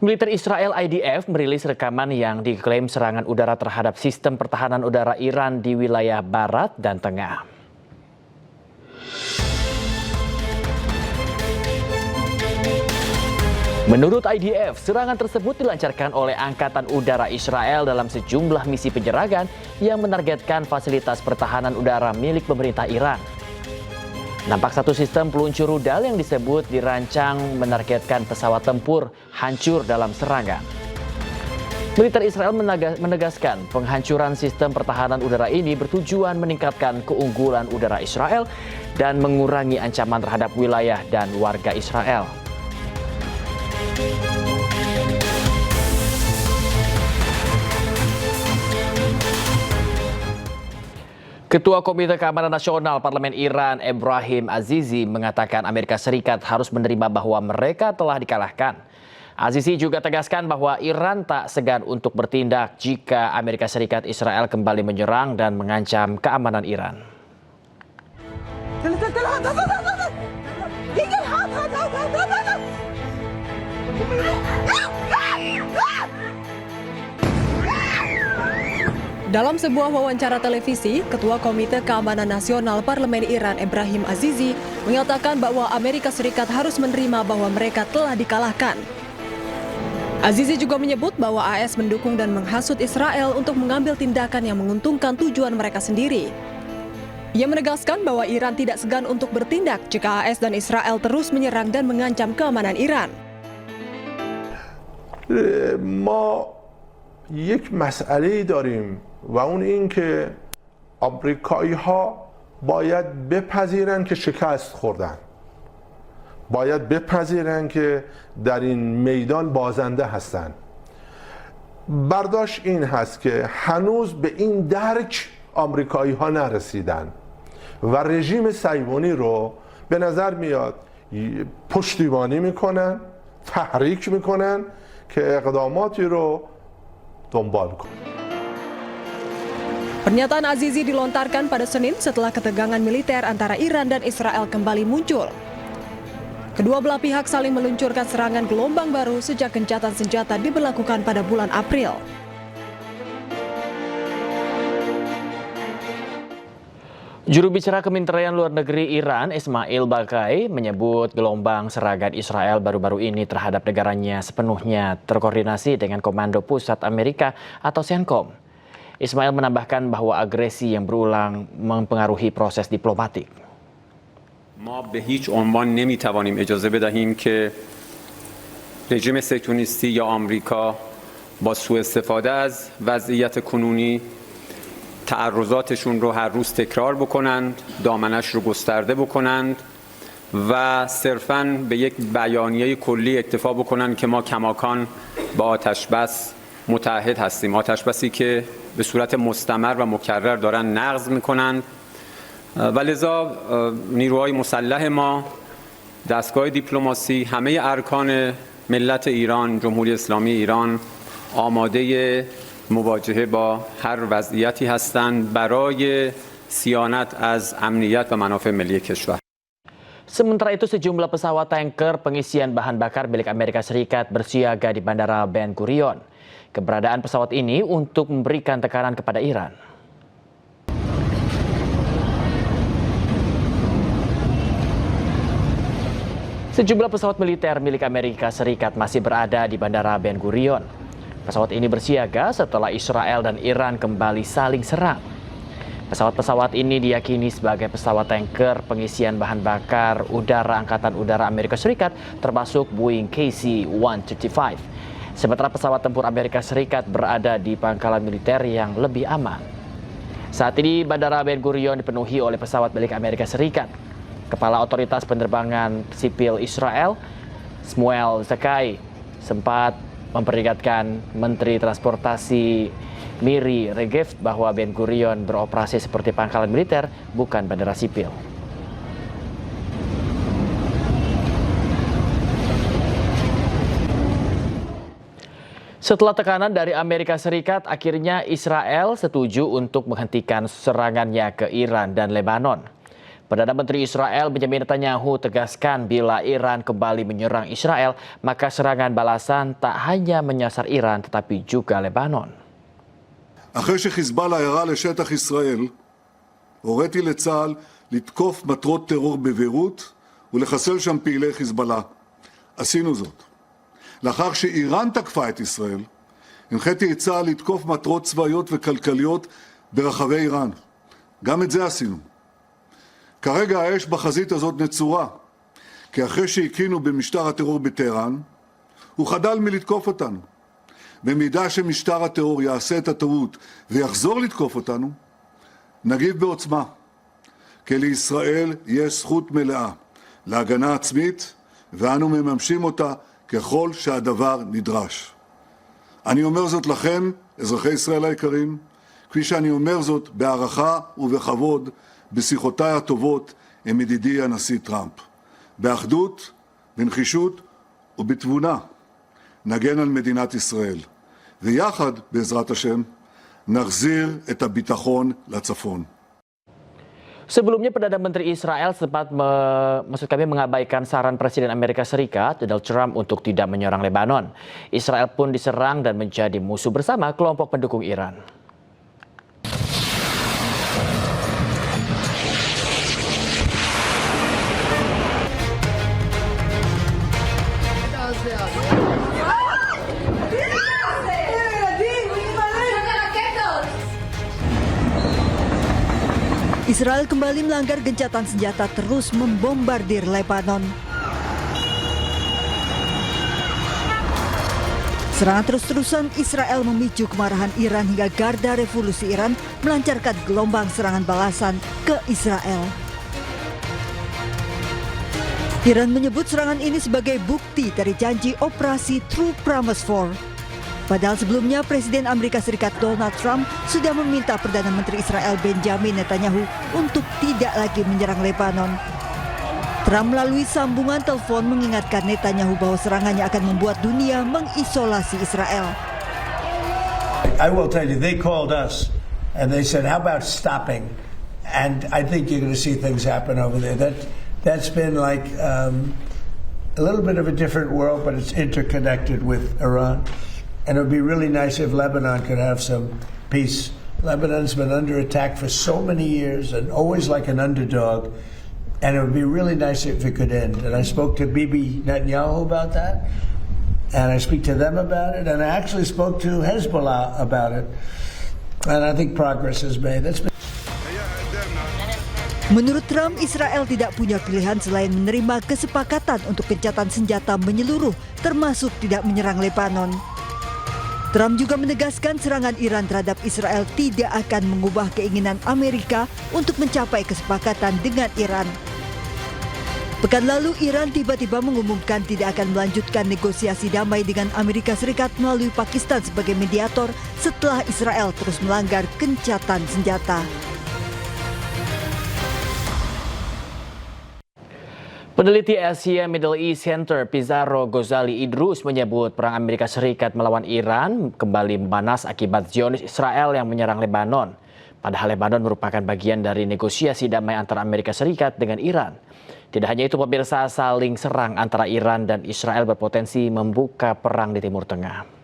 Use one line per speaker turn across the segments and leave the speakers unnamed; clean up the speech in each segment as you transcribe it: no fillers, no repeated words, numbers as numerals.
Militer Israel IDF merilis rekaman yang diklaim serangan udara terhadap sistem pertahanan udara Iran di wilayah barat dan tengah. Menurut IDF, serangan tersebut dilancarkan oleh Angkatan Udara Israel dalam sejumlah misi penyerangan yang menargetkan fasilitas pertahanan udara milik pemerintah Iran. Nampak satu sistem peluncur rudal yang disebut dirancang menargetkan pesawat tempur hancur dalam serangan. Militer Israel menegaskan penghancuran sistem pertahanan udara ini bertujuan meningkatkan keunggulan udara Israel dan mengurangi ancaman terhadap wilayah dan warga Israel. Ketua Komite Keamanan Nasional Parlemen Iran, Ebrahim Azizi, mengatakan Amerika Serikat harus menerima bahwa mereka telah dikalahkan. Azizi juga tegaskan bahwa Iran tak segan untuk bertindak jika Amerika Serikat Israel kembali menyerang dan mengancam keamanan Iran.
Dalam sebuah wawancara televisi, Ketua Komite Keamanan Nasional Parlemen Iran Ebrahim Azizi mengatakan bahwa Amerika Serikat harus menerima bahwa mereka telah dikalahkan. Azizi juga menyebut bahwa AS mendukung dan menghasut Israel untuk mengambil tindakan yang menguntungkan tujuan mereka sendiri. Ia menegaskan bahwa Iran tidak segan untuk bertindak jika AS dan Israel terus menyerang dan mengancam keamanan Iran.
یک مسئله‌ای داریم و اون این که آمریکایی‌ها باید بپذیرن که شکست خوردن. باید بپذیرن که در این میدان بازنده هستن. برداشت این هست که هنوز به این درک آمریکایی‌ها نرسیدن و رژیم صهیونی رو به نظر میاد پشتیبانی میکنن، تحریک میکنن که اقداماتی رو
Pernyataan Azizi dilontarkan pada Senin setelah ketegangan militer antara Iran dan Israel kembali muncul. Kedua belah pihak saling meluncurkan serangan gelombang baru sejak gencatan senjata diberlakukan pada bulan April.
Juru bicara Kementerian Luar Negeri Iran, Ismail Baqai, menyebut gelombang serangan Israel baru-baru ini terhadap negaranya sepenuhnya terkoordinasi dengan Komando Pusat Amerika atau CENTCOM. Ismail menambahkan bahwa agresi yang berulang mempengaruhi proses diplomatik.
ما به هیچ عنوان نمیتوانیم اجازه بدهیم که رژیم صهیونیستی یا آمریکا با سوء استفاده از وضعیت کنونی تعرضاتشون رو هر روز تکرار بکنند، دامنش رو گسترده بکنند و صرفاً به یک بیانیه کلی اکتفا بکنند که ما کماکان با آتش بس متحد هستیم. آتش بسی که به صورت مستمر و مکرر دارن نقض میکنند و لذا نیروهای مسلح ما، دستگاه دیپلماسی، همه ارکان ملت ایران، جمهوری اسلامی ایران آماده مواجهه با هر وضعیتی هستند برای صیانت از امنیت و منافع ملی کشور.
Sementara itu sejumlah pesawat tanker pengisian bahan bakar milik Amerika Serikat bersiaga di Bandara Ben Gurion. Keberadaan pesawat ini untuk memberikan tekanan kepada Iran. Sejumlah pesawat militer milik Amerika Serikat masih berada di Bandara Ben Gurion. Pesawat ini bersiaga setelah Israel dan Iran kembali saling serang. Pesawat-pesawat ini diyakini sebagai pesawat tanker pengisian bahan bakar udara Angkatan Udara Amerika Serikat termasuk Boeing KC-135. Sementara pesawat tempur Amerika Serikat berada di pangkalan militer yang lebih aman. Saat ini Bandara Ben Gurion dipenuhi oleh pesawat milik Amerika Serikat. Kepala Otoritas Penerbangan Sipil Israel, Shmuel Zakai, sempat memperingatkan Menteri Transportasi Miri Regev bahwa Ben Gurion beroperasi seperti pangkalan militer, bukan bandara sipil. Setelah tekanan dari Amerika Serikat, akhirnya Israel setuju untuk menghentikan serangannya ke Iran dan Lebanon. Perdana Menteri Israel Benjamin Netanyahu tegaskan bila Iran kembali menyerang Israel, maka serangan balasan tak hanya menyasar Iran tetapi juga Lebanon.
אחרי שחיזבאללה ירה לשטח ישראל, הוריתי לצה"ל לתקוף מטרות טרור בביירות ולחסל שם פעילי חיזבאללה. עשינו זאת. לאחר שאיראן תקפה את ישראל, הנחיתי את צה"ל לתקוף מטרות צבאיות וכלכליות ברחבי איראן. גם את זה עשינו. כרגע האש בחזית הזאת נצורה, כי אחרי שהקינו במשטר הטרור בטהרן, הוא חדל מלתקוף אותנו. במידה שמשטר הטרור יעשה את הטעות ויחזור לתקוף אותנו, נגיב בעוצמה. כי לישראל יש זכות מלאה להגנה עצמית, ואנו מממשים אותה ככל שהדבר נדרש. אני אומר זאת לכם, אזרחי ישראל היקרים, כפי שאני אומר זאת בהערכה ובכבוד בשיחותיי הטובות עם ידידי הנשיא טראמפ. באחדות, בנחישות ובתבונה נגן על מדינת ישראל. ויחד, בעזרת השם, נחזיר את הביטחון לצפון.
Sebelumnya Perdana Menteri Israel sempat mengabaikan saran Presiden Amerika Serikat Donald Trump untuk tidak menyerang Lebanon. Israel pun diserang dan menjadi musuh bersama kelompok pendukung Iran.
Israel kembali melanggar gencatan senjata terus membombardir Lebanon. Serangan terus-terusan Israel memicu kemarahan Iran hingga Garda Revolusi Iran melancarkan gelombang serangan balasan ke Israel. Iran menyebut serangan ini sebagai bukti dari janji operasi True Promise 4. Padahal sebelumnya Presiden Amerika Serikat Donald Trump sudah meminta Perdana Menteri Israel Benjamin Netanyahu untuk tidak lagi menyerang Lebanon. Trump melalui sambungan telepon mengingatkan Netanyahu bahwa serangannya akan membuat dunia mengisolasi Israel.
I will tell you, they called us and they said, how about stopping? And I think you're going to see things happen over there. That's been like a little bit of a different world, but it's interconnected with Iran. And it would be really nice if Lebanon could have some peace. Lebanon's been under attack for so many years and always like an underdog. And it would be really nice if it could end. And I spoke to Bibi Netanyahu about that. And I speak to them about it. And I actually spoke to Hezbollah about it. And I think progress is made.
Menurut Trump, Israel tidak punya pilihan selain menerima kesepakatan untuk gencatan senjata menyeluruh, termasuk tidak menyerang Lebanon. Trump juga menegaskan serangan Iran terhadap Israel tidak akan mengubah keinginan Amerika untuk mencapai kesepakatan dengan Iran. Pekan lalu, Iran tiba-tiba mengumumkan tidak akan melanjutkan negosiasi damai dengan Amerika Serikat melalui Pakistan sebagai mediator setelah Israel terus melanggar gencatan senjata.
Peneliti Asia Middle East Center Pizarro Ghazali Idrus menyebut perang Amerika Serikat melawan Iran kembali memanas akibat Zionis Israel yang menyerang Lebanon. Padahal Lebanon merupakan bagian dari negosiasi damai antara Amerika Serikat dengan Iran. Tidak hanya itu, pemirsa, saling serang antara Iran dan Israel berpotensi membuka perang di Timur Tengah.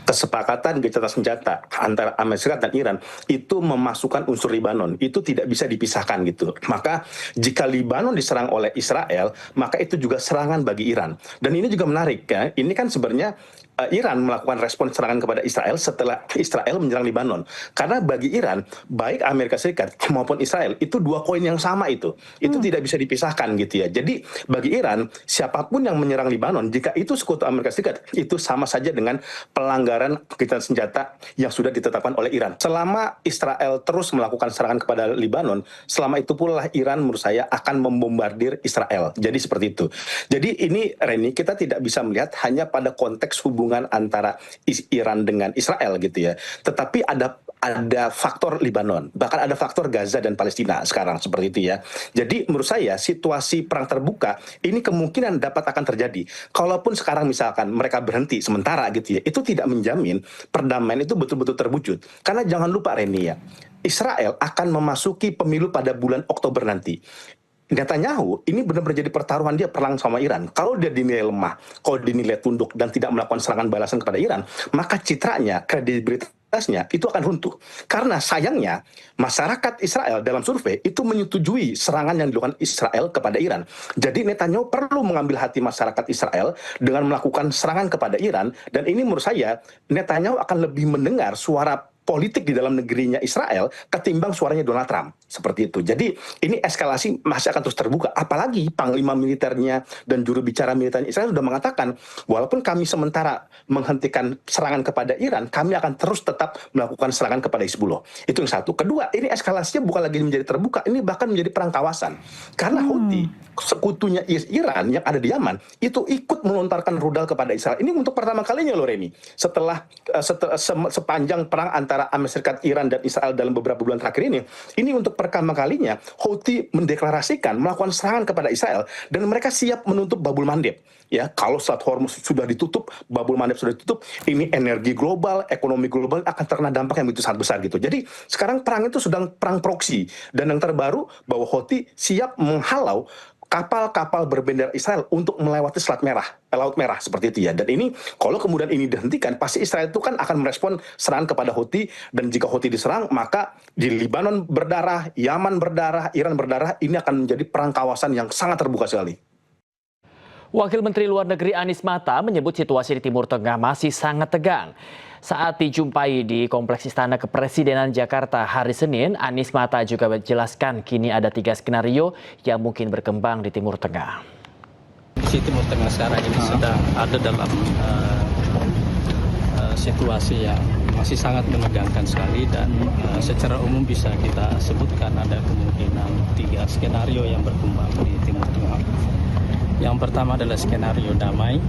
Kesepakatan gencatan senjata antara Amerika Serikat dan Iran itu memasukkan unsur Lebanon, itu tidak bisa dipisahkan gitu. Maka jika Lebanon diserang oleh Israel, maka itu juga serangan bagi Iran. Dan ini juga menarik ya, ini kan sebenarnya Iran melakukan respon serangan kepada Israel setelah Israel menyerang Lebanon. Karena bagi Iran, baik Amerika Serikat maupun Israel, itu dua koin yang sama itu. Itu tidak bisa dipisahkan gitu ya. Jadi bagi Iran, siapapun yang menyerang Lebanon, jika itu sekutu Amerika Serikat, itu sama saja dengan pelanggaran gencatan senjata yang sudah ditetapkan oleh Iran. Selama Israel terus melakukan serangan kepada Lebanon, selama itu pula Iran menurut saya akan membombardir Israel. Jadi seperti itu. Jadi ini, Reni, kita tidak bisa melihat hanya pada konteks hubungan antara Iran dengan Israel gitu ya. Tetapi ada faktor Libanon, bahkan ada faktor Gaza dan Palestina sekarang seperti itu ya. Jadi menurut saya situasi perang terbuka ini kemungkinan dapat akan terjadi. Kalaupun sekarang misalkan mereka berhenti sementara gitu ya, itu tidak menjamin perdamaian itu betul-betul terwujud. Karena jangan lupa Reni ya, Israel akan memasuki pemilu pada bulan Oktober nanti. Netanyahu ini benar-benar jadi pertaruhan dia perang sama Iran. Kalau dia dinilai lemah, kalau dinilai tunduk dan tidak melakukan serangan balasan kepada Iran, maka citranya, kredibilitasnya itu akan runtuh. Karena sayangnya masyarakat Israel dalam survei itu menyetujui serangan yang dilakukan Israel kepada Iran. Jadi Netanyahu perlu mengambil hati masyarakat Israel dengan melakukan serangan kepada Iran, dan ini menurut saya Netanyahu akan lebih mendengar suara politik di dalam negerinya Israel ketimbang suaranya Donald Trump. Seperti itu. Jadi ini eskalasi masih akan terus terbuka. Apalagi panglima militernya dan juru bicara militernya Israel sudah mengatakan, walaupun kami sementara menghentikan serangan kepada Iran, kami akan terus tetap melakukan serangan kepada Hizbullah. Itu yang satu. Kedua, ini eskalasinya bukan lagi menjadi terbuka, ini bahkan menjadi perang kawasan. Karena Houthi, sekutunya Iran yang ada di Yaman, itu ikut melontarkan rudal kepada Israel. Ini untuk pertama kalinya loh Reni. Setelah sepanjang perang antara Amerika Serikat, Iran, dan Israel dalam beberapa bulan terakhir ini untuk pertama kalinya Houthi mendeklarasikan melakukan serangan kepada Israel, dan mereka siap menutup Babul Mandeb. Ya, kalau Strait Hormuz sudah ditutup, Babul Mandeb sudah ditutup, ini energi global, ekonomi global akan terkena dampak yang begitu sangat besar gitu. Jadi sekarang perang itu sedang perang proksi, dan yang terbaru bahwa Houthi siap menghalau kapal-kapal berbendera Israel untuk melewati Laut Merah seperti itu ya. Dan ini kalau kemudian ini dihentikan, pasti Israel itu kan akan merespon serangan kepada Houthi, dan jika Houthi diserang, maka di Libanon berdarah, Yaman berdarah, Iran berdarah, ini akan menjadi perang kawasan yang sangat terbuka sekali.
Wakil Menteri Luar Negeri Anies Mata menyebut situasi di Timur Tengah masih sangat tegang. Saat dijumpai di Kompleks Istana Kepresidenan Jakarta hari Senin, Anies Mata juga menjelaskan kini ada 3 skenario yang mungkin berkembang di Timur Tengah.
Di Timur Tengah sekarang ini sedang ada dalam situasi yang masih sangat menegangkan sekali, dan secara umum bisa kita sebutkan ada kemungkinan 3 skenario yang berkembang di Timur Tengah. Yang pertama adalah skenario damai,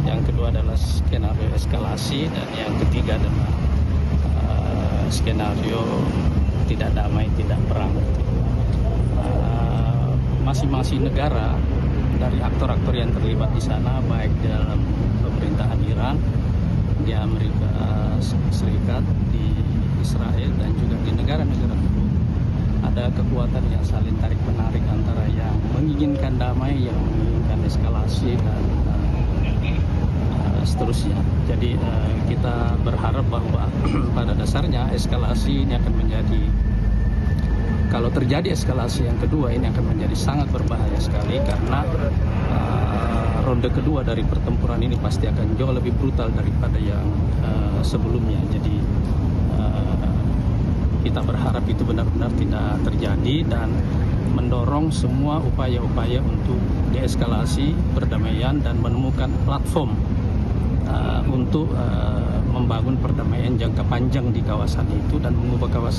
yang kedua adalah skenario eskalasi, dan yang ketiga adalah skenario tidak damai, tidak perang. Masing-masing negara dari aktor-aktor yang terlibat di sana, baik dalam pemerintahan Iran, di Amerika Serikat, di Israel, dan juga di negara-negara Teluk, ada kekuatan yang saling tarik-menarik antara yang menginginkan damai, yang menginginkan eskalasi, dan seterusnya. Jadi kita berharap bahwa pada dasarnya eskalasi ini akan menjadi, kalau terjadi eskalasi yang kedua, ini akan menjadi sangat berbahaya sekali, karena ronde kedua dari pertempuran ini pasti akan jauh lebih brutal daripada yang sebelumnya. Jadi kita berharap itu benar-benar tidak terjadi, dan mendorong semua upaya-upaya untuk deeskalasi, perdamaian, dan menemukan platform untuk membangun perdamaian jangka panjang di kawasan itu dan mengubah kawasan